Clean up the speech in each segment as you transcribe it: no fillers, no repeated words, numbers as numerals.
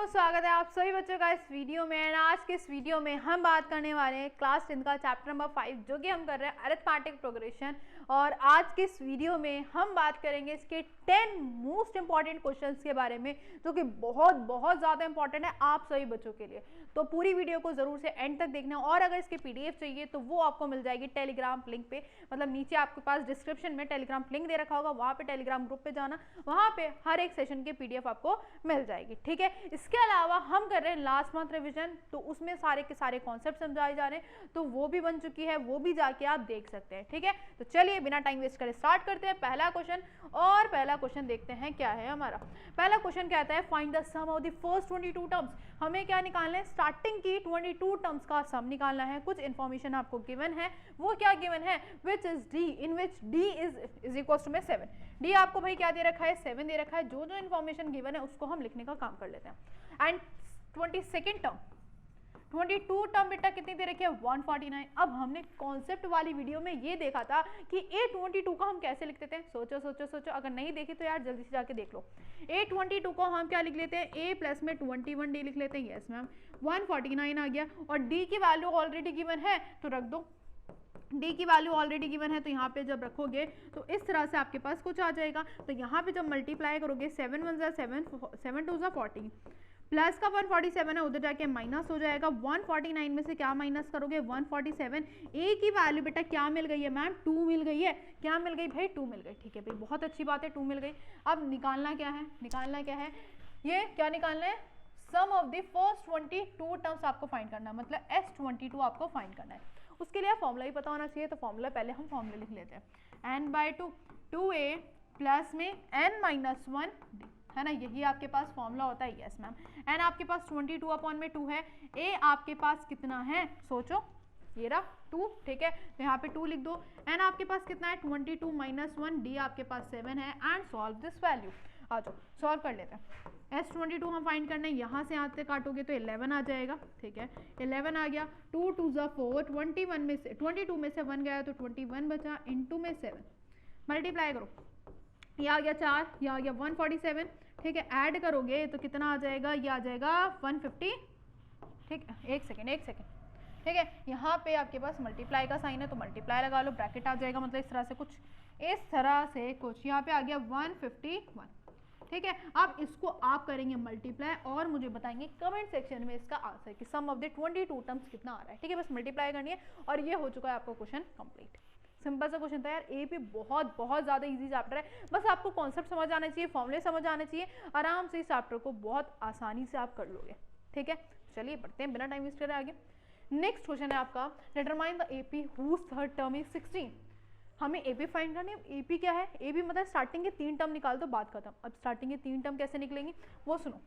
स्वागत है आप सभी बच्चों का इस वीडियो में। एंड आज के इस वीडियो में हम बात करने वाले हैं क्लास 10 का चैप्टर नंबर 5 जो कि हम कर रहे हैं अरिथमेटिक प्रोग्रेशन। और आज के इस वीडियो में हम बात करेंगे इसके 10 मोस्ट इंपॉर्टेंट क्वेश्चंस के बारे में जो कि बहुत ज़्यादा इंपॉर्टेंट है आप सभी बच्चों के लिए। तो पूरी वीडियो को ज़रूर से एंड तक देखना। और अगर इसके PDF चाहिए तो वो आपको मिल जाएगी टेलीग्राम लिंक पे, मतलब नीचे आपके पास डिस्क्रिप्शन में टेलीग्राम लिंक दे रखा होगा, वहाँ पे टेलीग्राम ग्रुप पे जाना, वहाँ पे हर एक सेशन के PDF आपको मिल जाएगी। ठीक है, इसके अलावा हम कर रहे हैं लास्ट मंथ रिवीजन, तो उसमें सारे के सारे कॉन्सेप्ट समझाए जा रहे हैं, तो वो भी बन चुकी है, वो भी जाके आप देख सकते हैं। ठीक है, तो चलिए बिना टाइम वेस्ट करे स्टार्ट करते हैं पहला क्वेश्चन। और पहला क्वेश्चन देखते हैं क्या है हमारा। पहला क्वेश्चन कहता है find the sum of the first 22 terms. हमें क्या निकालना है, स्टार्टिंग की 22 टर्म्स का सम निकालना है। कुछ इन्फॉर्मेशन आपको गिवन है, वो क्या गिवन है, which is D, in which D is equal to में 7। डी आपको भाई क्या दे रखा है, 7 दे रखा है। जो जो इन्फॉर्मेशन गिवन है उसको हम लिखने का काम कर लेते हैं। एंड 22nd टर्म, 22 टर्म बेटा कितनी दे रखी है, 149। अब हमने कॉन्सेप्ट वाली वीडियो में ये देखा था कि A22 को हम कैसे लिखते थे। सोचो सोचो सोचो, अगर नहीं देखी तो यार जल्दी से जाके देख लो। A22 को हम क्या लिख लेते हैं, A प्लस में 21 D लिख लेते हैं। यस मैम, 149 आ गया। और D की वैल्यू ऑलरेडी गिवन है तो रख दो। D की वैल्यू ऑलरेडी गिवन है तो यहाँ पे जब रखोगे तो इस तरह से आपके पास कुछ आ जाएगा। तो यहाँ पे जब मल्टीप्लाई करोगे 7 1 जा 7, 7 2 जा 40, प्लस का 147 है, उधर जाके माइनस हो जाएगा। 149 में से क्या माइनस करोगे, 147। ए की वैल्यू बेटा क्या मिल गई है मैम, 2 मिल गई है। क्या मिल गई भाई, 2 मिल गई। ठीक है भाई, बहुत अच्छी बात है, 2 मिल गई। अब निकालना क्या है, निकालना क्या है, ये क्या निकालना है, sum of the first 22 terms आपको फाइंड करना है, मतलब S22 आपको फाइंड करना है। उसके लिए फॉर्मूला ही पता होना चाहिए, तो फॉर्मूला पहले हम फॉर्मूला लिख लेते हैं। n/2 2a प्लस में n-1 d, है ना, यही आपके पास फॉर्मूला होता है। यस मैम, n आपके पास 22 अपॉन में 2 है, a आपके पास कितना है, सोचो, ये रहा 2। ठीक है, तो यहाँ पे 2 लिख दो। n आपके पास कितना है, 22 - 1, d आपके पास 7 है। And solve this value. आ जाओ सॉल्व कर लेते हैं। S22 हम फाइंड करना है, यहाँ से हाथ से काटोगे तो 11 आ जाएगा। ठीक है, 11 आ गया। 2 2 जा 4, 21 में से 22 में से 1 गया तो 21 बचा, इंटू में 7, मल्टीप्लाई करो, ये आ गया 4, ये आ गया 147। ठीक है, ऐड करोगे तो कितना आ जाएगा, ये आ जाएगा 150। ठीक है, एक सेकेंड। ठीक है, यहाँ पे आपके पास मल्टीप्लाई का साइन है तो मल्टीप्लाई लगा लो, ब्रैकेट आ जाएगा, मतलब इस तरह से कुछ, इस तरह से कुछ। यहाँ पे आ गया 151। ठीक है, अब इसको आप करेंगे मल्टीप्लाई और मुझे बताएंगे कमेंट सेक्शन में इसका आंसर कि सम ऑफ द 22 टर्म्स कितना आ रहा है। ठीक है, बस मल्टीप्लाई करनी है और ये हो चुका है आपका क्वेश्चन कंप्लीट। सिंपल सा क्वेश्चन था यार, ए पे बहुत ज़्यादा इजी चैप्टर है, बस आपको कॉन्सेप्ट समझ आना चाहिए, फॉर्मूले समझ आने चाहिए, आराम से इस चैप्टर को बहुत आसानी से आप कर लोगे। ठीक है, चलिए बढ़ते हैं बिना टाइम वेस्ट करे आगे। नेक्स्ट क्वेश्चन है आपका, determine the AP whose third term is 16। हमें AP फाइंड करनी है। AP क्या है, AP मतलब स्टार्टिंग के 3 टर्म निकाल दो, बात खत्म। अब स्टार्टिंग के 3 टर्म कैसे निकलेंगे वो सुनो।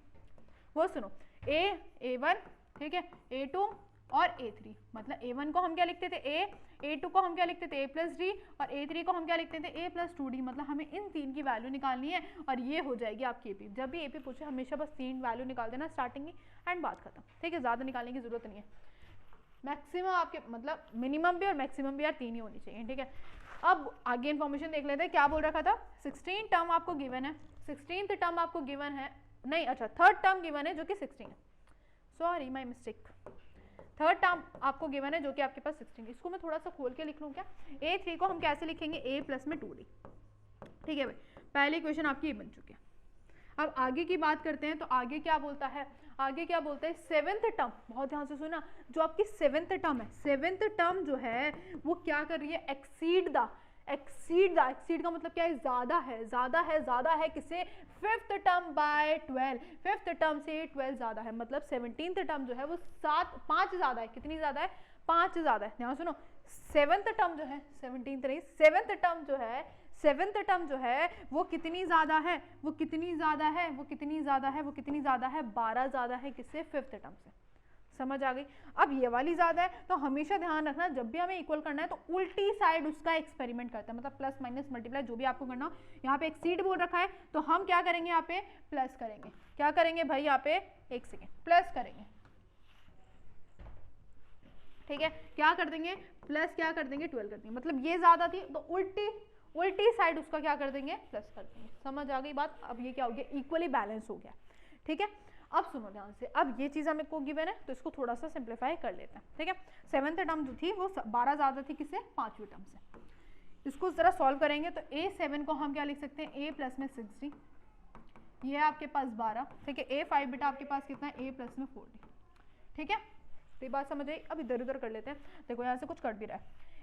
A1, ठीक है, A2 और A3। मतलब A1 को हम क्या लिखते थे A, A2 को हम क्या लिखते थे A प्लस D, और A3 को हम क्या लिखते थे A प्लस 2D। मतलब हमें इन 3 की वैल्यू निकालनी है और ये हो जाएगी आपकी AP। जब भी AP पूछे हमेशा बस 3 वैल्यू निकाल देना स्टार्टिंग की, एंड बात खत्म। ठीक है, ज़्यादा निकालने की जरूरत नहीं है। मैक्सिमम आपके मतलब मिनिमम भी और मैक्सिमम भी यार 3 ही होनी चाहिए। ठीक है, अब आगे इन्फॉर्मेशन देख लेते हैं। क्या बोल रखा था, 16 टर्म आपको गिवन है, 16th टर्म आपको गिवन है, नहीं अच्छा थर्ड टर्म गिवन है जो कि 16 है, sorry my mistake. Third term आपको गिवन है जो कि आपके पास 16। इसको मैं थोड़ा सा खोल के लिख लूँ क्या, A3 को हम कैसे लिखेंगे, A प्लस में 2D। ठीक है भाई, पहली इक्वेशन आपकी ये बन चुकी है। अब आगे की बात करते हैं, तो आगे क्या बोलता है, आगे क्या बोलता है, 7th टर्म, बहुत ध्यान से सुना, जो आपकी 7th टर्म है, 7th टर्म जो है वो क्या कर रही है, एक्सीड का मतलब क्या है, ज़्यादा है किसे, 5th term by 12, 5th term से 12 ज़्यादा है। मतलब 17th टर्म जो है वो 5 ज़्यादा है। कितनी ज़्यादा है, 5 ज़्यादा है। ध्यान सुनो, 7th टर्म जो है, 17th नहीं, 7th टर्म जो है, 7th टर्म जो है वो कितनी ज़्यादा है, वो कितनी ज़्यादा है, वो कितनी ज़्यादा है, वो कितनी ज़्यादा है, 12 ज़्यादा है किससे, 5th टर्म से। समझ आ गई। अब ये वाली ज़्यादा है तो हमेशा ध्यान रखना, जब भी हमें इक्वल करना है तो उल्टी साइड उसका एक्सपेरिमेंट करते हैं, मतलब प्लस माइनस मल्टीप्लाई जो भी आपको करना हो। यहाँ पे एक्सीड बोल रखा है तो हम क्या करेंगे, यहाँ पे प्लस करेंगे। क्या करेंगे भाई, यहाँ पे एक सेकेंड, प्लस करेंगे। ठीक है, क्या कर देंगे, प्लस क्या कर देंगे, 12 कर देंगे। मतलब ये ज़्यादा थी तो उल्टी साइड उसका क्या कर देंगे, प्लस कर देंगे। समझ आ गई बात। अब ये क्या हो गया, इक्वली बैलेंस हो गया। ठीक है, अब सुनो ध्यान से, अब ये चीज़ हमें को गिवन है तो इसको थोड़ा सा सिंप्लीफाई कर लेते हैं, ठीक है। 7th टर्म जो थी वो 12 ज़्यादा थी किससे, 5वीं टर्म से। इसको ज़रा सॉल्व करेंगे तो A7 को हम क्या लिख सकते हैं, A प्लस में 60, ये आपके पास 12, ठीक है। A5 बेटा आपके पास कितना है, A प्लस में 40, ठीक है। तो ये बात समझ आई। अब इधर उधर कर लेते हैं, देखो यहाँ से कुछ कट भी रहा है,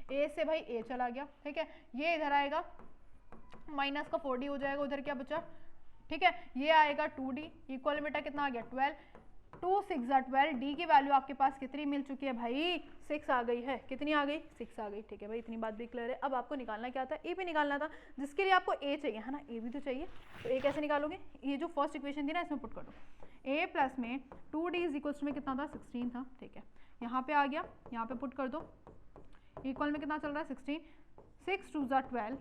A से भाई A चला गया, ठीक है। ये इधर आएगा, माइनस का 40 हो जाएगा, उधर क्या बचा, ठीक है। ये आएगा 2D इक्वल बेटा कितना आ गया 12, 2 6 12, डी की वैल्यू आपके पास कितनी मिल चुकी है भाई, 6 आ गई है। कितनी आ गई, 6 आ गई, ठीक है भाई। इतनी बात भी क्लियर है। अब आपको निकालना क्या था, ए भी निकालना था, जिसके लिए आपको ए चाहिए है ना, ए भी तो चाहिए। तो ए कैसे निकालोगे, ये जो फर्स्ट इक्वेशन थी ना इसमें पुट कर दो, ए प्लस में 2D इज इक्वल्स में कितना था 16 था, ठीक है। यहाँ पे आ गया, यहाँ पे पुट कर दो, इक्वल में कितना चल रहा है 16, 6 2 12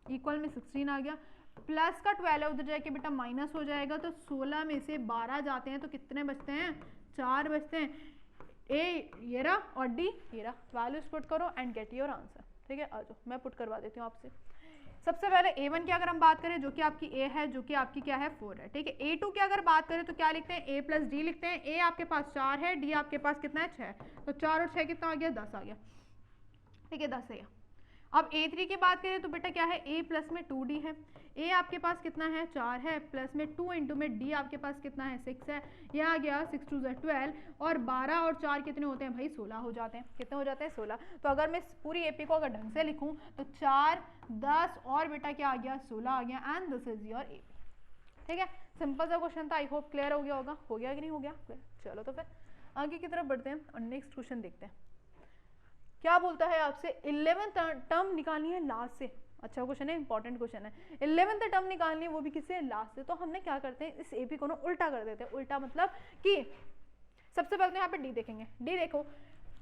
इक्वल में 16 आ गया, प्लस का 12 उधर जाके बेटा माइनस हो जाएगा, तो 16 में से 12 जाते हैं तो कितने बचते हैं, 4 बचते हैं। ए ये रहा और डी ये रहा, वैल्यूज पुट करो एंड गेट योर आंसर, ठीक है। आ जाओ मैं पुट करवा देती हूँ आपसे। सबसे पहले A1 की अगर हम बात करें जो कि आपकी A है, जो कि आपकी क्या है 4 है, ठीक है। A2 की अगर बात करें तो क्या लिखते हैं, A प्लस डी लिखते हैं। A आपके पास 4 है, D आपके पास कितना है 6, तो 4 और 6 कितना आ गया 10 आ गया, ठीक है 10 है। अब A3 की बात करें तो बेटा क्या है, A प्लस में 2D है, A आपके पास कितना है 4 है, प्लस में 2 इंटू में D आपके पास कितना है 6 है, यह आ गया 6 2 12, और 12 और 4 कितने होते हैं भाई 16 हो जाते हैं। कितने हो जाते हैं 16। तो अगर मैं पूरी AP को अगर ढंग से लिखूं तो 4 10 और बेटा क्या आ गया 16 आ गया, and this is your AP, ठीक है। सिंपल सा क्वेश्चन था, आई होप क्लियर हो गया होगा, हो गया कि नहीं हो गया। चलो तो फिर आगे की तरफ बढ़ते हैं और नेक्स्ट क्वेश्चन देखते हैं। क्या बोलता है आपसे, 11th टर्म निकालनी है लास्ट से। अच्छा क्वेश्चन है, इंपॉर्टेंट क्वेश्चन है। 11th टर्म निकालनी है वो भी किससे, लास्ट से। तो हमने क्या करते हैं, इस AP को ना उल्टा कर देते हैं। उल्टा मतलब कि सबसे पहले यहाँ पे D देखेंगे, D देखो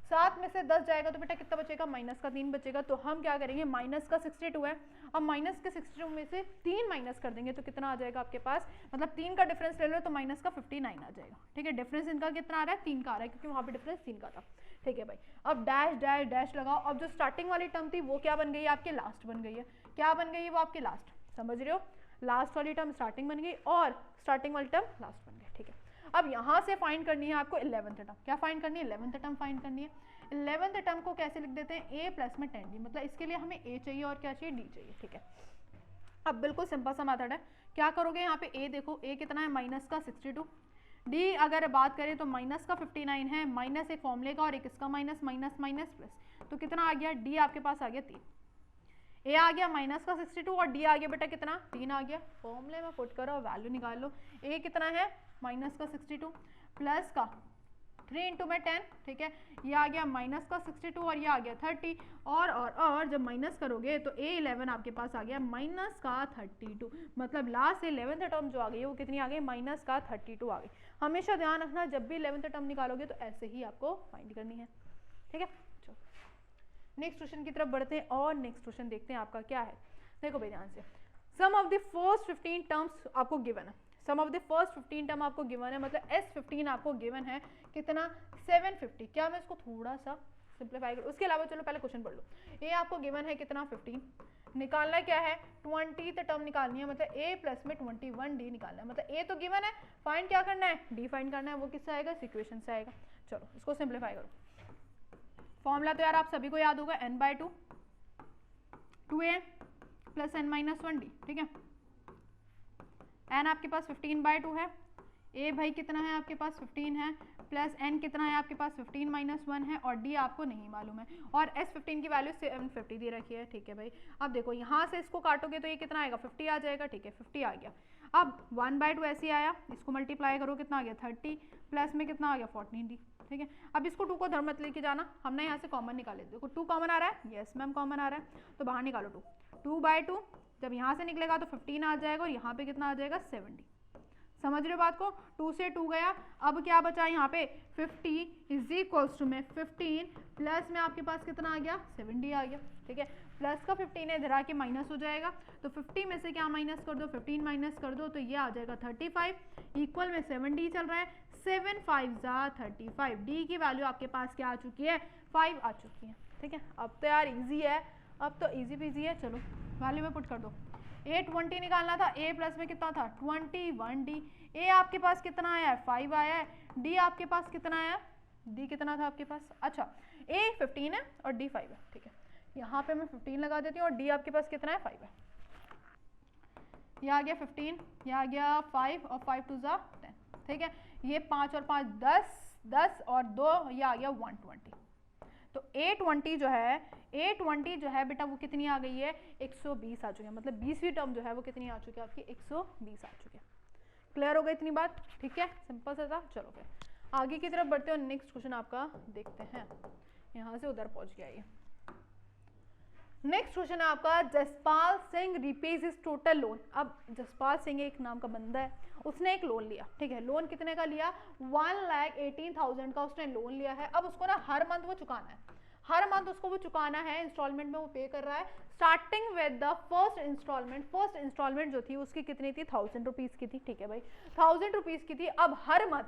7 में से 10 जाएगा तो बेटा कितना बचेगा, माइनस का 3 बचेगा। तो हम क्या करेंगे, माइनस का 62 है, अब माइनस के 62 में से 3 माइनस कर देंगे तो कितना आ जाएगा आपके पास, मतलब 3 का डिफरेंस ले लो तो माइनस का 59 आ जाएगा, ठीक है। डिफरेंस इनका कितना आ रहा है, 3 का आ रहा है, क्योंकि वहाँ पे डिफरेंस 3 का था, ठीक है भाई। अब डैश डैश डैश लगाओ। अब जो स्टार्टिंग वाली टर्म थी वो क्या बन गई है, आपके लास्ट बन गई है। क्या बन गई है वो आपके लास्ट, समझ रहे हो, लास्ट वाली टर्म स्टार्टिंग बन गई और स्टार्टिंग वाली टर्म लास्ट बन गई, ठीक है। अब यहाँ से फाइंड करनी है आपको 11th टर्म। क्या फाइंड करनी है, 11th टर्म फाइंड करनी है। 11th टर्म को कैसे लिख देते हैं, A प्लस में 10D, मतलब इसके लिए हमें A चाहिए और क्या चाहिए, D चाहिए, ठीक है। अब बिल्कुल सिंपल सा मेथड है। क्या करोगे, यहाँ पे A देखो, A कितना है माइनस का 62, D अगर बात करें तो माइनस का 59 है, माइनस एक फॉर्मूले का और एक इसका माइनस, माइनस माइनस प्लस, तो कितना आ गया, D आपके पास आ गया 3। A आ गया माइनस का 62 और D आ गया बेटा कितना 3 आ गया। फॉर्मूले में पुट करो, वैल्यू निकाल लो। A कितना है माइनस का 62 प्लस का 3 इंटू में 10, ठीक है। ये आ गया माइनस का 62 और ये आ गया 30, और जब माइनस करोगे तो A11 आपके पास आ गया माइनस का 32, मतलब लास्ट 11th टर्म जो आ गई है वो कितनी आ गई, माइनस का 32 आ गई। हमेशा ध्यान रखना जब भी 11th टर्म निकालोगे तो ऐसे ही आपको फाइंड करनी है, ठीक है। चलो नेक्स्ट क्वेश्चन की तरफ बढ़ते हैं और नेक्स्ट क्वेश्चन देखते हैं आपका क्या है। देखो भाई ध्यान से, सम ऑफ द फर्स्ट 15 टर्म्स आपको गिवन है, sum of the first 15 term आपको गिवन है, मतलब S15 आपको गिवन है कितना 750। क्या मैं इसको थोड़ा सा सिंप्लीफाई करूँ, उसके अलावा चलो पहले क्वेश्चन पढ़ लो। ए आपको गिवन है कितना 15, निकालना क्या है 20th टर्म निकालनी है, मतलब A प्लस में 21D निकालना है। मतलब A तो गिवन है, फाइंड क्या करना है, D फाइंड करना है। वो किससे आएगा, इक्वेशन से आएगा। चलो इसको सिंप्लीफाई करो। फॉर्मूला तो यार आप सभी को याद होगा, n/2 2A प्लस n-1D, ठीक है। n आपके पास 15/2 है, A भाई कितना है आपके पास 15 है, प्लस n कितना है आपके पास 15 - 1 है, और D आपको नहीं मालूम है, और S15 की वैल्यू 750 दे रखी है, ठीक है भाई। अब देखो यहाँ से इसको काटोगे तो ये कितना आएगा 50 आ जाएगा, ठीक है 50 आ गया। अब 1/2 ऐसे आया, इसको मल्टीप्लाई करो कितना आ गया 30, प्लस में कितना आ गया 14D, ठीक है। अब इसको 2 को धर्म मत लेके जाना, हमने यहाँ से कॉमन निकाले। देखो 2 कॉमन आ रहा है, यस मैम कॉमन आ रहा है, तो बाहर निकालो 2, 2/2 जब यहाँ से निकलेगा तो 15 आ जाएगा, और यहाँ पे कितना आ जाएगा 70। समझ रहे हो बात को, 2 से 2 गया, अब क्या बचा यहाँ पे 50 इज इक्वल्स टू में 15 प्लस में आपके पास कितना आ गया 70 आ गया, ठीक है। प्लस का 15 है, इधर आके माइनस हो जाएगा, तो 50 में से क्या माइनस कर दो, 15 माइनस कर दो, तो ये आ जाएगा 35 इक्वल में 7D चल रहा है, 7 5 35, D की वैल्यू आपके पास क्या आ चुकी है 5 आ चुकी है, ठीक है। अब तो यार इजी है, अब तो इजी पीजी है। चलो वैल्यू में पुट कर दो। A20 निकालना था, A प्लस में कितना था 21D, ए आपके पास कितना आया है 5 आया है, डी आपके पास कितना आया, डी कितना था आपके पास, अच्छा ए 15 है और डी 5 है, ठीक है यहाँ पे मैं 15 लगा देती हूँ और डी आपके पास कितना है 5 है, ये आ गया 15, ये आ गया 5 और 5 2 जा 10, ठीक है ये 5 और 5 10, 10 और 2 ये आ गया 120। तो A20 जो है बेटा वो कितनी आ गई है 120 आ चुकी है, मतलब 20वीं टर्म जो है वो कितनी आ चुकी है आपकी 120 आ चुकी है। क्लियर हो गई इतनी बात, ठीक है सिंपल सा था। चलो फिर आगे की तरफ बढ़ते हैं और नेक्स्ट क्वेश्चन आपका देखते हैं, यहाँ से उधर पहुंच गया ये। नेक्स्ट क्वेश्चन है आपका, Jaspal Singh रिपेज his total loan. अब जसपाल सिंह एक नाम का बंदा है, उसने एक लोन लिया, ठीक है लोन कितने का लिया 1,18,000 का उसने लोन लिया है। अब उसको ना हर मंथ वो चुकाना है, हर मंथ उसको वो चुकाना है, इंस्टॉलमेंट में वो पे कर रहा है। Starting with the first installment जो थी उसकी कितनी थी 1,000 रुपीज़ की थी, ठीक है भाई 1,000 रुपीज़ की थी। अब हर मंथ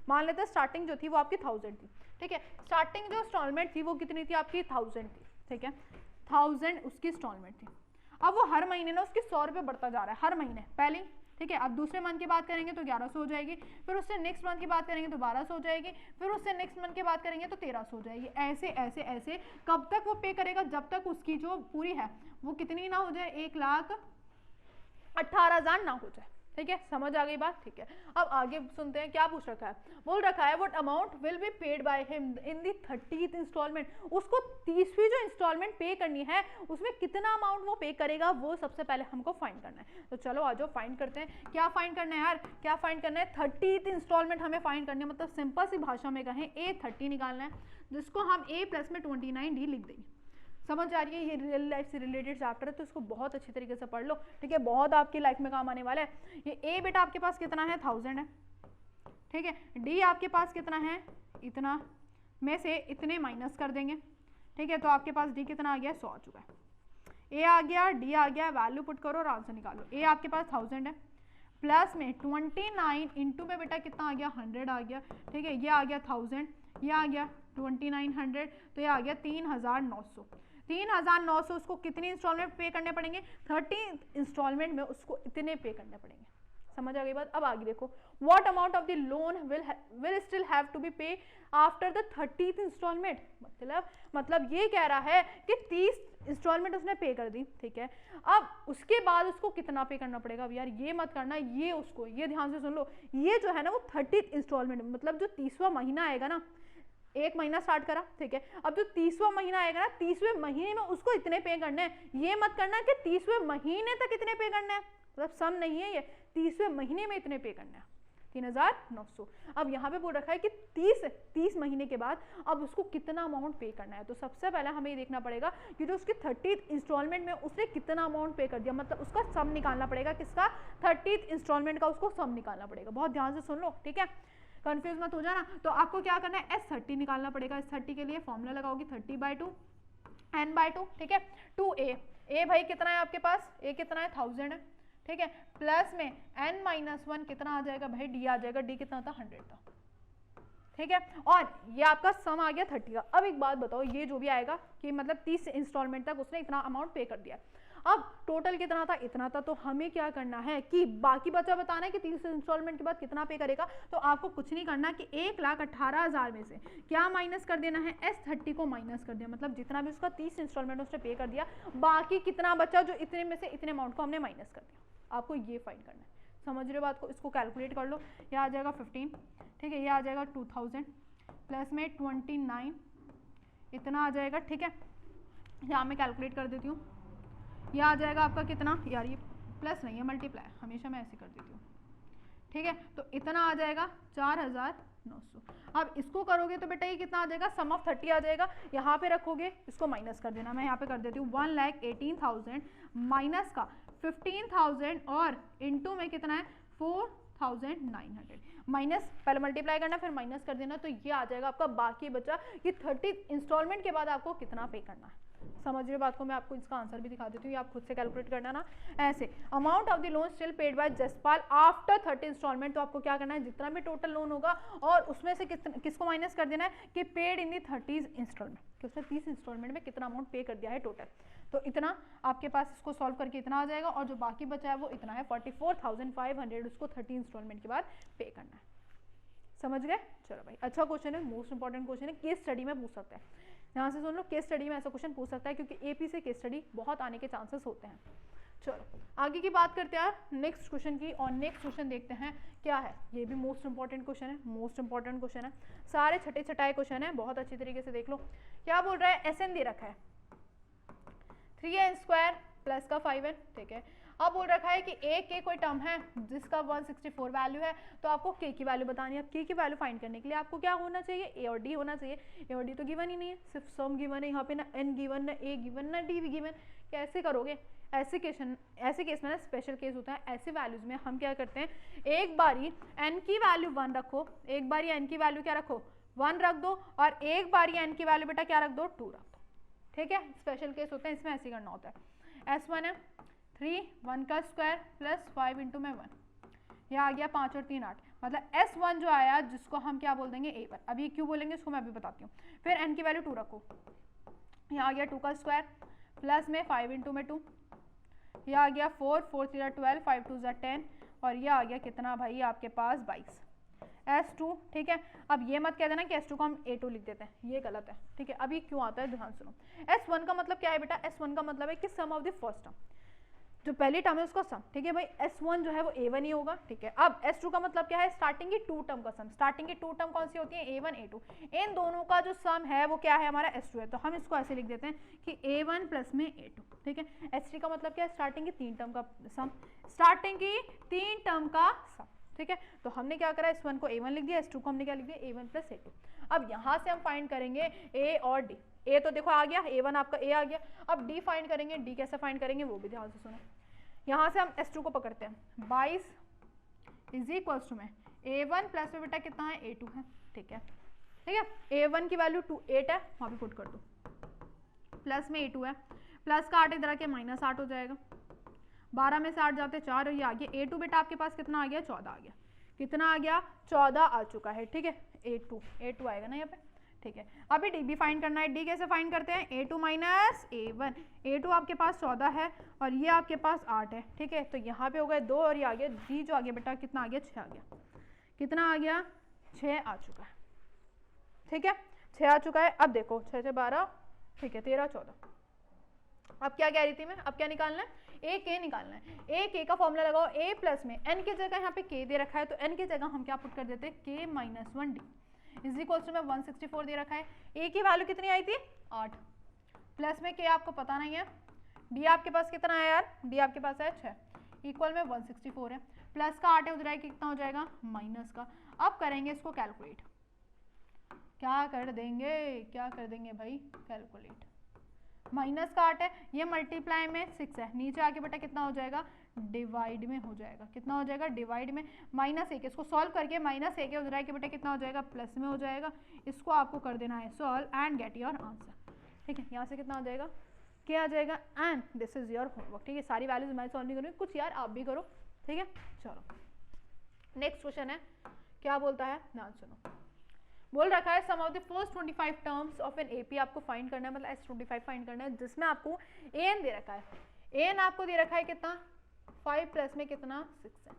मान लेते हैं स्टार्टिंग जो थी वो आपकी 1,000 थी, ठीक है स्टार्टिंग जो इंस्टॉलमेंट थी वो कितनी थी आपकी 1,000 थी, ठीक है 1,000 उसकी इंस्टॉलमेंट थी। अब वो हर महीने ना उसके 100 रुपये बढ़ता जा रहा है हर महीने पहले, ठीक है अब दूसरे मंथ की बात करेंगे तो 1100 हो जाएगी, फिर उससे नेक्स्ट मंथ की बात करेंगे तो 1200 हो जाएगी, फिर उससे नेक्स्ट मंथ की बात करेंगे तो 1300 हो जाएगी। ऐसे ऐसे ऐसे कब तक वो पे करेगा, जब तक उसकी जो पूरी है वो कितनी ना हो जाए 1,18,000 ना हो जाए, ठीक है समझ आ गई बात, ठीक है। अब आगे सुनते हैं क्या पूछ रखा है, बोल रखा है what amount will be paid by him in the 30th installment. उसको 30वीं जो इंस्टॉलमेंट पे करनी है उसमें कितना अमाउंट वो पे करेगा वो सबसे पहले हमको फाइंड करना है। तो चलो आज फाइंड करते हैं, क्या फाइंड करना है यार, क्या फाइंड करना है 30th इंस्टॉलमेंट हमें फाइंड करनी है, मतलब सिंपल सी भाषा में कहें A30 निकालना है, जिसको हम A प्लस में 29D लिख देंगे। समझ आ रही है, ये रियल लाइफ से रिलेटेड चैप्टर है तो इसको बहुत अच्छी तरीके से पढ़ लो, ठीक है बहुत आपकी लाइफ में काम आने वाला है। ये ए बेटा आपके पास कितना है 1,000 है, ठीक है डी आपके पास कितना है इतना, में से इतने माइनस कर देंगे, ठीक है तो आपके पास डी कितना आ गया 100 आ चुका है। ए आ गया डी आ गया, वैल्यू पुट करो और आंसर निकालो। ए आपके पास 1,000 है, प्लस में 29 इंटू में बेटा कितना आ गया 100 आ गया, ठीक है ये आ गया 1,000, ये आ गया 2900, तो ये आ गया 3,900। 3,900 उसको कितनी इंस्टॉलमेंट पे करने पड़ेंगे 30 इंस्टॉलमेंट में उसको इतने पे करने पड़ेंगे। समझ आ गई बात। अब आगे देखो, what amount of the loan will still have to be pay after the 30th installment. मतलब ये कह रहा है कि 30 इंस्टॉलमेंट उसने पे कर दी, ठीक है अब उसके बाद उसको कितना पे करना पड़ेगा। अब यार ये मत करना, ये उसको ये ध्यान से सुन लो, ये जो है ना वो 30th इंस्टॉलमेंट मतलब जो 30वां महीना आएगा ना, एक महीना स्टार्ट करा, ठीक है अब जो 30वां महीना आएगा ना 30वें महीने में उसको इतने पे करने हैं। ये मत करना कि 30वें महीने तक इतने पे करना है, मतलब सम नहीं है ये, 30वें महीने में इतने पे करना है 3,900। अब यहाँ पे बोल रखा है कि 30 महीने के बाद अब उसको कितना अमाउंट पे करना है। तो सबसे पहले हमें ये देखना पड़ेगा कि जो उसकी 30th इंस्टॉलमेंट में उसने कितना अमाउंट पे कर दिया, मतलब उसका सम निकालना पड़ेगा, किसका 30th इंस्टॉलमेंट का उसको सम निकालना पड़ेगा। बहुत ध्यान से सुन लो, ठीक है कंफ्यूज मत हो जाना। तो आपको क्या करना है S30 निकालना पड़ेगा। S30 के लिए फॉर्मूला लगाओगी 30/2 n/2, ठीक है 2a। a भाई कितना है आपके पास, a कितना है 1,000 है, ठीक है प्लस में n-1 कितना आ जाएगा भाई d आ जाएगा, d कितना था 100 था, ठीक है और ये आपका सम आ गया 30 का। अब एक बात बताओ, ये जो भी आएगा कि मतलब 30 इंस्टॉलमेंट तक उसने इतना अमाउंट पे कर दिया, अब टोटल कितना था इतना था, तो हमें क्या करना है कि बाकी बचा बताना है कि 30 इंस्टॉलमेंट के बाद कितना पे करेगा। तो आपको कुछ नहीं करना कि 1,18,000 में से क्या माइनस कर देना है S30 को माइनस कर दिया, मतलब जितना भी उसका 30 इंस्टॉलमेंट उसने पे कर दिया, बाकी कितना बचा जो इतने में से इतने अमाउंट को हमने माइनस कर दिया। आपको ये फाइंड करना है, समझ रहे हो बात को, इसको कैलकुलेट कर लो। ये आ जाएगा 15, ठीक है ये आ जाएगा 2,000 प्लस में 29 इतना आ जाएगा, ठीक है यहाँ मैं कैलकुलेट कर देती हूँ। ये आ जाएगा आपका कितना, यार ये प्लस नहीं है मल्टीप्लाई, हमेशा मैं ऐसे कर देती हूँ, ठीक है तो इतना आ जाएगा 4,900। अब इसको करोगे तो बेटा ये कितना आ जाएगा, सम ऑफ 30 आ जाएगा, यहाँ पे रखोगे इसको माइनस कर देना। मैं यहाँ पे कर देती हूँ 1,18,000 माइनस का 15,000 और इनटू में कितना है 4,900, माइनस पहले मल्टीप्लाई करना फिर माइनस कर देना, तो ये आ जाएगा आपका बाकी बचा ये 30 इंस्टॉलमेंट के बाद आपको कितना पे करना है। समझ रहे बात को, मैं आपको इसका आंसर भी दिखा देती हूँ, आप खुद से कैलकुलेट करना ना ऐसे। Amount of the loan still paid by Jaspal after 30 installment, तो आपको क्या करना है, जितना भी टोटल लोन होगा और उसमें से किसको माइनस कर देना है कि पेड इन दी 30 इंस्टॉलमेंट, कि उसने 30 इंस्टॉलमेंट में कितना अमाउंट पे कर दिया है टोटल, तो इतना आपके पास इसको सॉल्व करके इतना आ जाएगा, और जो बाकी बचा है वो इतना है 44,500, उसको 30 इंस्टॉलमेंट के बाद पे करना है। समझ गए? चलो भाई, अच्छा क्वेश्चन है, मोस्ट इंपॉर्टेंट क्वेश्चन है, केस स्टडी में पूछ सकते हैं, यहाँ से सुन लो, केस स्टडी में ऐसा क्वेश्चन पूछ सकता है, क्योंकि एपी से केस स्टडी बहुत आने के चांसेस होते हैं। चलो आगे की बात करते हैं यार नेक्स्ट क्वेश्चन की, और नेक्स्ट क्वेश्चन देखते हैं क्या है, ये भी मोस्ट इंपॉर्टेंट क्वेश्चन है, मोस्ट इंपॉर्टेंट क्वेश्चन है, सारे छठे छठाए क्वेश्चन है, बहुत अच्छी तरीके से देख लो। क्या बोल रहा है, एस एन दे रखा है 3n² प्लस का 5n, ठीक है। अब बोल रखा है कि ए के कोई टर्म है जिसका 164 वैल्यू है, तो आपको के की वैल्यू बतानी है। अब के की वैल्यू फाइंड करने के लिए आपको क्या होना चाहिए, ए और डी होना चाहिए। ए और डी तो गिवन ही नहीं है, सिर्फ सम गिवन है यहाँ पे, ना एन गिवन, ना ए गिवन, ना डी गिवन, कैसे करोगे? ऐसे केस में ना स्पेशल केस होता है, ऐसे वैल्यूज में हम क्या करते हैं, एक बारी एन की वैल्यू 1 रखो, एक बारी एन की वैल्यू क्या रखो 1 रख दो, और एक बारी एन की वैल्यू बेटा क्या रख दो 2 रख दो, ठीक है। स्पेशल केस होते हैं, इसमें ऐसे करना होता है। S1 है 3 1 का स्क्वायर प्लस 5 इंटू में 1, यह आ गया 5 और 3 8, मतलब S1 जो आया जिसको हम क्या बोल देंगे A1। अब ये क्यों बोलेंगे इसको मैं अभी बताती हूँ। फिर n की वैल्यू 2 रखो, यह आ गया 2 का स्क्वायर प्लस में 5 इंटू में 2, यह आ गया 4 4 3 12 5 2 10, और यह आ गया कितना भाई आपके पास 22 S2, ठीक है। अब ये मत कह देना कि S2 को हम A2 लिख देते हैं, ये गलत है, ठीक है। अब ये क्यों आता है ध्यान सुनो। S1 का मतलब क्या है बेटा, S1 का मतलब है कि सम ऑफ द फर्स्ट टर्म, जो पहली टर्म है उसका सम, ठीक है भाई। S1 जो है वो A1 ही होगा, ठीक है। अब S2 का मतलब क्या है, स्टार्टिंग की 2 टर्म का सम। स्टार्टिंग की 2 टर्म कौन सी होती है, A1 A2, इन दोनों का जो सम है वो क्या है हमारा S2 है, तो हम इसको ऐसे लिख देते हैं कि A1 प्लस में A2, ठीक है। S3 का मतलब क्या है, स्टार्टिंग की 3 टर्म का सम, स्टार्टिंग की 3 टर्म का सम, ठीक है। तो हमने क्या करा, S1 को A1 लिख दिया, S2 को हमने क्या लिख दिया A1 प्लस A2। अब यहाँ से हम फाइंड करेंगे A और D। A तो देखो आ गया, A1 आपका A आ गया। अब D फाइंड करेंगे, D कैसे फाइंड करेंगे वो भी ध्यान से सुनो। यहाँ से हम S2 को पकड़ते हैं, 22 इज इक्वल्स टू में A1 प्लस में बेटा कितना है A2 है, ठीक है, ठीक है। A1 की वैल्यू 8 है, वहाँ पे पुट कर दो, प्लस में A2 है, प्लस का 8 इधर आके माइनस 8 हो जाएगा, 12 में से 8 जाते 4, और ये आ गया A2 बेटा आपके पास कितना आ गया 14 आ गया, कितना आ गया 14 आ चुका है, ठीक है। A2 आएगा ना यहाँ पे, ठीक है। अभी डी भी फाइंड करना है। डी कैसे फाइंड करते हैं, A2 माइनस A1, A2 आपके पास 14 है और ये आपके पास 8 है, ठीक है। तो यहाँ पे हो गए 2 और ये आ गया डी जो आ गया बेटा कितना आ गया 6 आ गया, कितना आ गया 6 आ चुका है, ठीक है 6 आ चुका है। अब देखो 6 से 12, ठीक है 13 14। अब क्या कह रही थी मैं, अब क्या निकालना है, ए के निकालना है। ए के का फॉर्मूला लगाओ, ए प्लस में एन की जगह यहाँ पे के दे रखा है, तो एन की जगह हम क्या पुट कर देते हैं के minus 1 D is equal to में 164 दे रखा है। ए की वैल्यू कितनी आई थी 8, प्लस में के आपको पता नहीं है, डी आपके पास कितना है यार, डी आपके पास है 6, इक्वल में 164 है, प्लस का 8 है उधर कितना हो जाएगा माइनस का। अब करेंगे इसको कैलकुलेट, क्या कर देंगे भाई कैलकुलेट, माइनस का 8 है, ये मल्टीप्लाई में 6 है, नीचे आके बेटा कितना हो जाएगा डिवाइड में हो जाएगा, कितना हो जाएगा डिवाइड में, -1, इसको सॉल्व करके -1 उधर आके बेटा कितना हो जाएगा प्लस में हो जाएगा। इसको आपको कर देना है solve and get your answer, ठीक है। यहाँ से कितना आ जाएगा क्या आ जाएगा, and this is your homework, ठीक है। सारी वैल्यूज मैं सॉल्व नहीं करूँगी, कुछ यार आप भी करो, ठीक है। चलो नेक्स्ट क्वेश्चन है, क्या बोलता है ध्यान सुनो। बोल रखा है sum of the first 25 terms of an AP आपको फाइंड करना है, मतलब S25 फाइंड करना है, जिसमें आपको एन दे रखा है, एन आपको दे रखा है कितना 5 प्लस में कितना 6 है,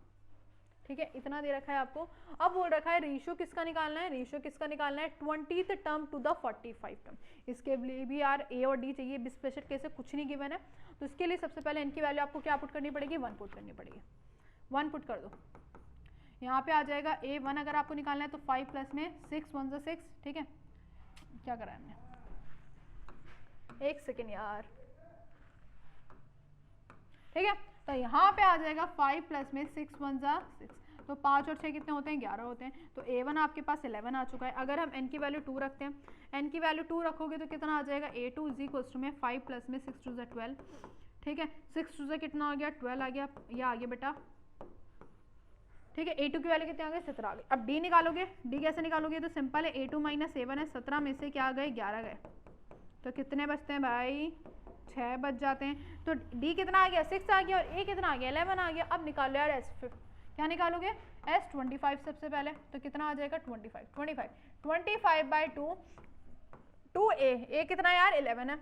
ठीक है इतना दे रखा है आपको। अब बोल रखा है रेशियो किसका निकालना है, रेशियो किसका निकालना है 20th term to the 45 term. इसके लिए भी यार ए और डी चाहिए, भी स्पेशल केस से कुछ नहीं गिवन है, तो इसके लिए सबसे पहले इनकी वैल्यू आपको क्या पुट करनी पड़ेगी 1 पुट करनी पड़ेगी, 1 पुट कर दो। यहाँ पे आ जाएगा A1 अगर आपको निकालना है तो 5 प्लस में 6 1 जा 6, ठीक है। क्या करा हमने, एक सेकेंड यार, ठीक है। तो यहाँ पे आ जाएगा 5 प्लस में 6 1 जा 6, तो 5 और 6 कितने होते हैं 11 होते हैं। तो A1 आपके पास 11 आ चुका है। अगर हम n की वैल्यू 2 रखते हैं, n की वैल्यू 2 रखोगे तो कितना आ जाएगा A2 इज इक्वल टू में 5 प्लस में 6 2 जा 12, ठीक है। 6 2 जा कितना आ गया 12 आ गया, ये आ गया बेटा, ठीक है। A2 की वैल्यू कितने आ गए 17 आ गए। अब D निकालोगे, D कैसे निकालोगे, तो सिंपल है A2 माइनस A1 है, 17 में से क्या आ गए 11 गए, तो कितने बचते हैं भाई, 6 बच जाते हैं। तो डी कितना आ गया, 6 आ गया, और ए कितना आ गया, 11 आ गया। अब निकालो यार एस, क्या निकालोगे, एस 25 सबसे पहले। तो कितना आ जाएगा 25 बाई 2 ए कितना है यार 11 है,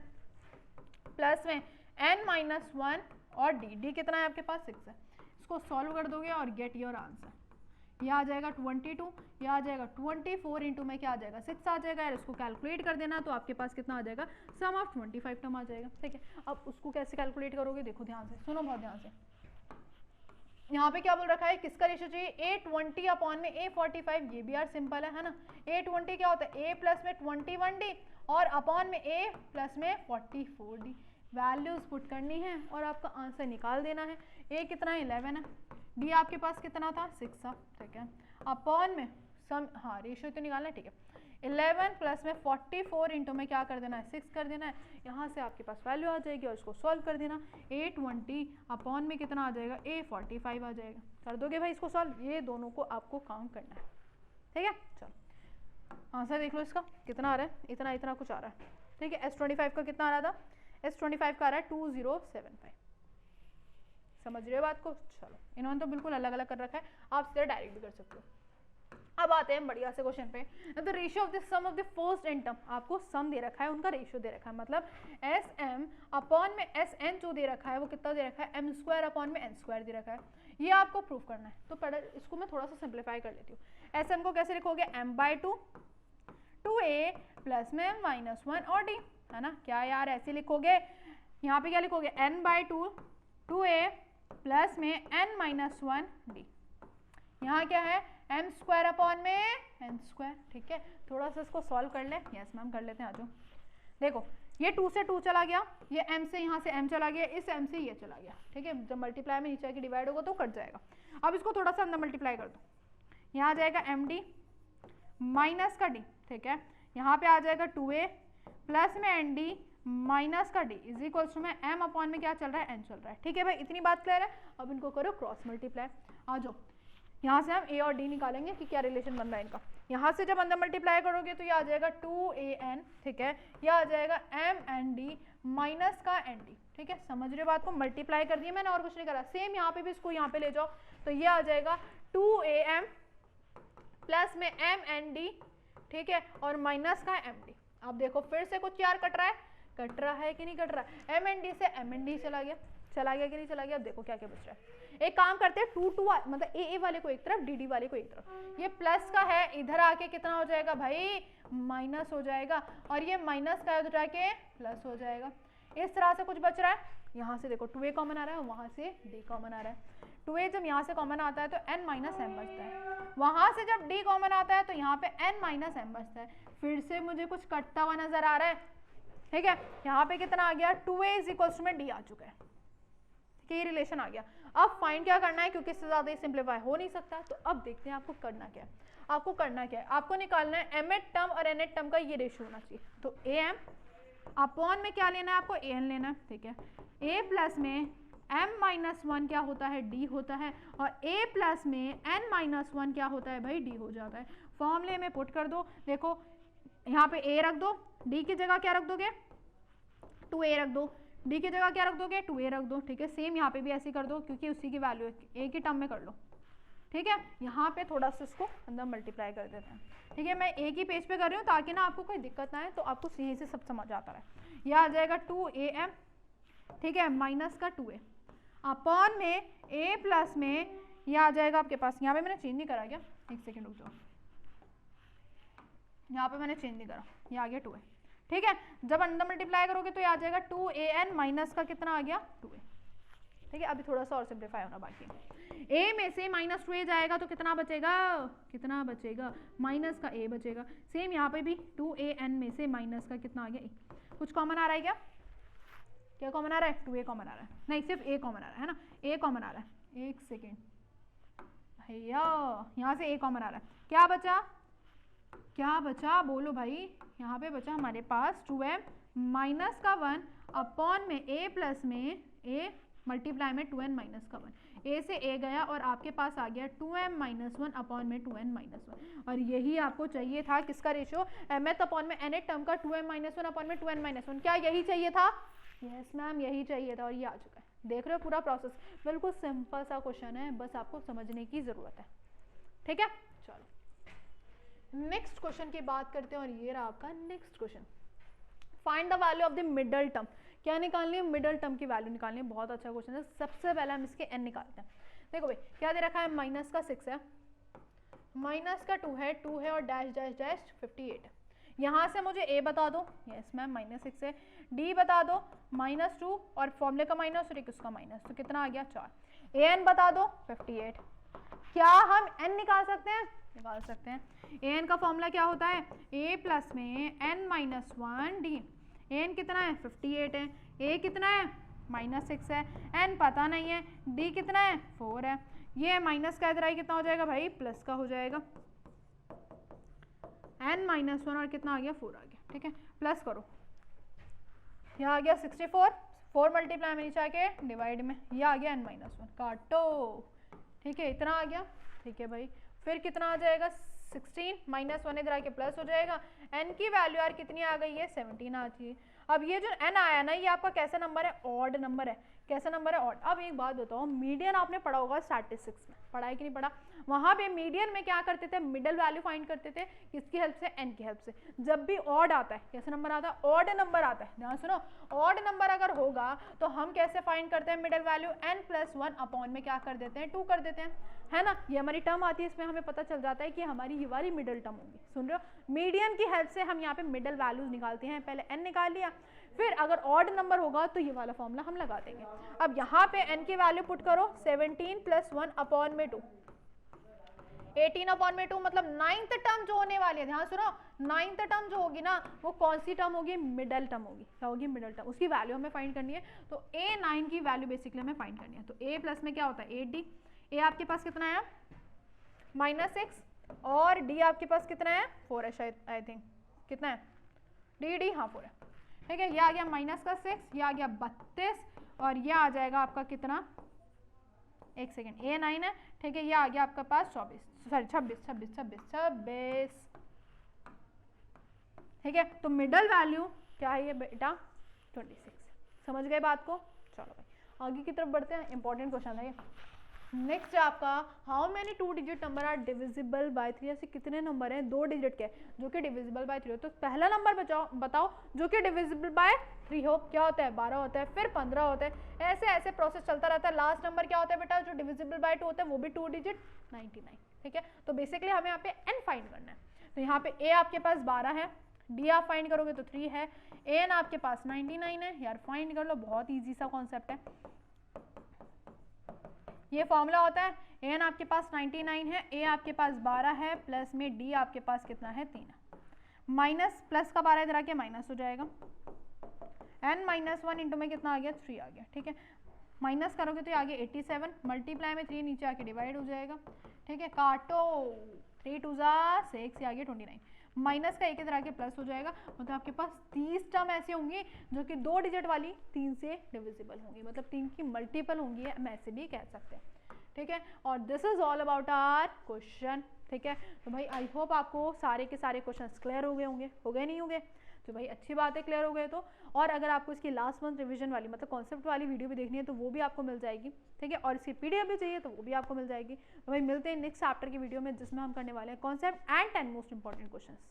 प्लस में n माइनस 1 और डी कितना है आपके पास 6 है। इसको सॉल्व कर दोगे और गेट योर आंसर। यह आ जाएगा 22, यह आ जाएगा 24 इंटू में क्या आ जाएगा 6 आ जाएगा यार। इसको कैलकुलेट कर देना तो आपके पास कितना आ जाएगा, सम ऑफ 25 टर्म आ जाएगा। ठीक है, अब उसको कैसे कैलकुलेट करोगे, देखो ध्यान से सुनो, बहुत ध्यान से। यहाँ पे क्या बोल रखा है, किसका रेशियो चाहिए, A20 अपॉन में A45। ये भी यार सिंपल है ना। A20 क्या होता है, A प्लस में 21D और अपॉन में A प्लस में 44D। वैल्यूज पुट करनी है और आपका आंसर निकाल देना है। A कितना है 11 है, D आपके पास कितना था 6 था। ठीक है, अपॉन में सम, हाँ रेशियो तो निकालना है। ठीक है, 11 प्लस में 44 इंटू में क्या कर देना है 6 कर देना है। यहाँ से आपके पास वैल्यू आ जाएगी और इसको सॉल्व कर देना। A20 अपॉन में कितना आ जाएगा, A45 आ जाएगा। कर दोगे भाई इसको सॉल्व, ये दोनों को आपको काउंट करना है। ठीक है, चलो आंसर देख लो इसका कितना आ रहा है, इतना इतना कुछ आ रहा है। ठीक है, S25 का कितना आ रहा था, S25 का आ रहा है 2075। समझ रहे हो बात को। चलो इन्होंने तो बिल्कुल अलग अलग कर रखा है, आप सीधे डायरेक्ट भी कर सकते हो। अब आते हैं बढ़िया से क्वेश्चन पे। The ratio of the sum of the first N term, आपको सम दे रखा है, उनका रेशियो दे रखा है, मतलब एस एम अपॉन में एस एन जो दे रखा है वो कितना दे रखा है, एम स्क्वायर अपॉन में एन स्क्वायर दे रखा है। ये आपको प्रूव करना है। तो पहले इसको मैं थोड़ा सा सिंप्लीफाई कर लेती हूँ। एस एम को कैसे लिखोगे, एम बाई 2 ए प्लस में माइनस 1 और डी, है ना। क्या यार ऐसे लिखोगे, यहाँ पे क्या लिखोगे, एन बाई 2 ए प्लस में एन माइनस 1 डी। यहाँ क्या है, एम स्क्वायर अपॉन में एन स्क्वायर। ठीक है, थोड़ा सा इसको सॉल्व कर ले। यस मैम कर लेते हैं, आ जाओ। देखो ये 2 से 2 चला गया, ये m से यहाँ से m चला गया, इस m से ये चला गया। ठीक है, जब मल्टीप्लाई में नीचे आके डिवाइड होगा तो कट जाएगा। अब इसको थोड़ा सा अंदर मल्टीप्लाई कर दो, यहाँ आ जाएगा एम डी माइनस का डी। ठीक है, यहाँ पे आ जाएगा 2a प्लस में एन डी माइनस का डी इज इक्वल्स टू में m अपॉन में क्या चल रहा है, n चल रहा है। ठीक है भाई, इतनी बात क्लियर है। अब इनको करो क्रॉस मल्टीप्लाई। आ जाओ, यहाँ से हम a और d निकालेंगे कि क्या रिलेशन बन रहा है इनका। यहाँ से जब अंदर मल्टीप्लाई करोगे तो ये आ जाएगा 2an। ठीक है, ये आ जाएगा m(n)d माइनस का n(d). ठीक है, समझ रहे हो बात को, मल्टीप्लाई कर दिया मैंने और कुछ नहीं करा। सेम यहाँ पे भी इसको यहाँ पे ले जाओ तो ये आ जाएगा 2am प्लस में m(n)d। ठीक है, और माइनस का m(d). अब देखो फिर से कुछ यार कट रहा है कि नहीं कट रहा है, m(n)d से m(n)d चला गया कि नहीं चला गया। अब देखो क्या क्या बच रहा है। एक काम करते हैं, 2 मतलब ए वाले को एक तरफ, डी वाले को एक तरफ। ये प्लस का है, इधर आके कितना हो जाएगा भाई, माइनस हो जाएगा, और ये माइनस का है उधर आके प्लस हो जाएगा। इस तरह से कुछ बच रहा है। यहाँ से देखो 2a कॉमन आ रहा है, वहां से d कॉमन आ रहा है। 2a जब यहाँ से कॉमन आता है तो n माइनस m बचता है, वहां से जब d कॉमन आता है तो यहाँ पे n माइनस m बचता है। फिर से मुझे कुछ कटता हुआ नजर आ रहा है। ठीक है, यहाँ पे कितना आ गया, 2a इज इक्वल्स टू में d आ चुका है। ये रिलेशन आ गया। अब फाइंड क्या करना है, क्योंकि इससे ज्यादा ही सिंप्लीफाई हो नहीं सकता। तो अब देखते हैं आपको करना क्या है। आपको निकालना है mth टर्म और nth टर्म का ये रेशियो होना चाहिए। तो am अपॉन में क्या लेना है आपको, an लेना है। ठीक है, a प्लस में m माइनस 1 क्या होता है, d होता है, और a प्लस में n माइनस 1 क्या होता है भाई, d हो जाता है। फॉर्मूले में पुट कर दो। देखो यहाँ पे a रख दो, d की जगह क्या रख दोगे, 2a रख दो, d की जगह क्या रख दोगे, 2a रख दो। ठीक है, सेम यहाँ पे भी ऐसे कर दो, क्योंकि उसी की वैल्यू a की टर्म में कर लो। ठीक है, यहाँ पे थोड़ा सा इसको अंदर मल्टीप्लाई कर देते हैं। ठीक है, मैं एक ही पेज पे कर रही हूँ ताकि ना आपको कोई दिक्कत ना आए, तो आपको यहीं से सब समझ आता रहे। यह आ जाएगा 2am, ठीक है, माइनस का 2a अपॉन में a प्लस में यह आ जाएगा आपके पास, यहाँ पे मैंने चेंज नहीं करा क्या, एक सेकेंड रुक जाओ, यहाँ पे मैंने चेंज नहीं करा, ये आ गया 2a। ठीक है, जब अंदर मल्टीप्लाई करोगे तो ये आ जाएगा 2an माइनस का कितना आ गया, 2a। ठीक है, अभी थोड़ा सा और सिंप्लीफाई होना बाकी है। a में से माइनस 2a जाएगा तो कितना बचेगा, माइनस का a बचेगा। सेम यहाँ पे भी 2an में से माइनस का कितना आ गया, a। कुछ कॉमन आ रहा है क्या कॉमन आ रहा है, 2a कॉमन आ रहा है, नहीं सिर्फ a कॉमन आ रहा है ना, a कॉमन आ रहा है। एक सेकेंड भैया, यहाँ से a कॉमन आ रहा है, क्या बचा बोलो भाई। यहाँ पे बचा हमारे पास 2m माइनस का 1 अपॉन में a प्लस में a मल्टीप्लाई में 2n माइनस का 1। ए से ए गया और आपके पास आ गया 2m माइनस 1 अपॉन में 2n माइनस 1, और यही आपको चाहिए था किसका रेशियो, mth अपॉन में nth टर्म का 2m माइनस 1 अपॉन में 2n माइनस 1, क्या यही चाहिए था? यस मैम यही चाहिए था, और ये आ चुका है। देख रहे हो पूरा प्रोसेस, बिल्कुल सिंपल सा क्वेश्चन है, बस आपको समझने की जरूरत है। ठीक है, चलो नेक्स्ट क्वेश्चन की बात करते हैं, और ये रहा आपका next question. Find the value of the middle term. क्या निकालनी है? मिडल टर्म की वैल्यू निकालनी है। बहुत अच्छा क्वेश्चन है। सबसे पहले हम इसके n निकालते हैं। देखो भाई क्या दे रखा है, माइनस का 6 है, माइनस का 2 है और डैश डैश डैश 58 है। यहाँ से मुझे a बता दो, यस मैम -6 है, d बता दो -2 और फॉर्मूले का माइनस और एक उसका माइनस, तो कितना आ गया 4। an बता दो 58। क्या हम n निकाल सकते हैं? निकाल सकते हैं। an का फॉर्मूला क्या होता है? a प्लस में n माइनस 1 d। n कितना है? 58 है। a कितना है? -6 है। n पता नहीं है। d कितना है? 4 है। ये माइनस का इधर आई कितना हो जाएगा भाई? प्लस का हो जाएगा। n माइनस 1 और कितना आ गया? 4 आ गया। ठीक है, प्लस करो, यहाँ आ गया 64, 4 मल्टीप्लाई में नीचे आके डिवाइड में, ये आ गया n माइनस 1, काटो। ठीक है, इतना आ गया। ठीक है भाई, फिर कितना आ जाएगा? 16 माइनस 1 इधर आके प्लस हो जाएगा। n की वैल्यू यार कितनी आ गई है? 17 आ गई। अब ये जो n आया ना, ये आपका कैसा नंबर है? ऑड नंबर है। कैसा नंबर है? ऑड। अब एक बात बताओ, मीडियन आपने पढ़ा होगा स्टैटिस्टिक्स में, पढ़ा है कि नहीं पढ़ा? वहां पे मीडियन में क्या करते थे? मिडल वैल्यू फाइंड करते थे, किसकी हेल्प से? n की हेल्प से। जब भी ऑड आता है, कैसा नंबर आता है? ऑड नंबर आता है। ध्यान सुनो, ऑड नंबर अगर होगा तो हम कैसे फाइंड करते हैं middle value? n plus 1 upon में क्या कर देते हैं? 2 कर देते हैं, है ना। ये हमारी टर्म आती है, इसमें हमें पता चल जाता है कि हमारी ये वाली मिडल टर्म होगी। सुन रहे हो? मीडियन की हेल्प से हम यहाँ पे मिडल वैल्यूज निकालते हैं। पहले n निकाल लिया, फिर अगर ऑड नंबर होगा तो ये वाला फॉर्मूला हम लगा देंगे। अब यहाँ पे n की वैल्यू पुट करो, 17 प्लस 1 अपॉन में 2, 18 अपॉन में 2, मतलब 9th टर्म जो होने वाली है, ध्यान सुनो, 9th टर्म जो होगी ना, वो कौन सी टर्म होगी? मिडल टर्म होगी। क्या होगी? Middle term. उसकी वैल्यू हमें फाइंड करनी है, तो a9 की वैल्यू बेसिकली हमें फाइंड करनी है। तो a प्लस में क्या होता है? 8d। a आपके पास कितना है? -6, और d आपके पास कितना है? 4 है शायद, आई थिंक। कितना है? d हाँ 4 है। ठीक है, ये आ गया -6, ये आ गया 32, और ये आ जाएगा आपका कितना? एक सेकेंड, a9 है। ठीक है, ये आ गया आपका पास 26। ठीक है, तो मिडल वैल्यू क्या है ये बेटा? 26। समझ गए बात को? चलो भाई आगे की तरफ बढ़ते हैं, इंपॉर्टेंट क्वेश्चन है ये। नेक्स्ट है आपका, how many 2 digit number are divisible by 3। ऐसे कितने नंबर हैं 2 डिजिट के जो कि डिविजिबल बाय 3 हो? तो पहला नंबर बताओ जो कि डिविजिबल बाय 3 हो। क्या होता है? 12 होता है, फिर 15 होता है, ऐसे ऐसे प्रोसेस चलता रहता है। लास्ट नंबर क्या होता है बेटा? जो डिविजिबल बाय 2 होता है वो भी 2 डिजिट, 99। ठीक है, तो बेसिकली हमें यहाँ पे n फाइंड करना है। तो यहाँ पे a आपके पास 12 है, d आप फाइंड करोगे तो 3 है, an आपके पास 99 है। यार फाइंड कर लो, बहुत ईजी सा कॉन्सेप्ट है। ये फॉर्मूला होता है, an आपके पास 99 है, a आपके पास 12 है, प्लस में d आपके पास कितना है? 3 है। माइनस प्लस का 12 इधर आके माइनस हो जाएगा, n माइनस 1 इंटू में कितना आ गया? 3 आ गया। ठीक है, माइनस करोगे तो ये आगे 87, मल्टीप्लाई में 3 नीचे आके डिवाइड हो जाएगा। ठीक है, काटो, 3 2 6, ये आगे 29, माइनस का एक इधर आके प्लस हो जाएगा। मतलब आपके पास 30 टर्म ऐसे होंगी जो कि 2 डिजिट वाली 3 से डिविजिबल होंगी, मतलब 3 की मल्टीपल होंगी, हम ऐसे भी कह सकते हैं। ठीक है, और this is all about our question. ठीक है, तो भाई आई होप आपको सारे के सारे क्वेश्चंस क्लियर हो गए होंगे, हो गए नहीं होंगे? तो भाई अच्छी बात है, क्लियर हो गए तो। और अगर आपको इसकी लास्ट मंथ रिवीजन वाली मतलब कॉन्सेप्ट वाली वीडियो भी देखनी है तो वो भी आपको मिल जाएगी। ठीक है, और इसकी पीडीएफ भी चाहिए तो वो भी आपको मिल जाएगी। तो भाई मिलते हैं नेक्स्ट चैप्टर की वीडियो में, जिसमें हम करने वाले हैं concept and 10 most important questions.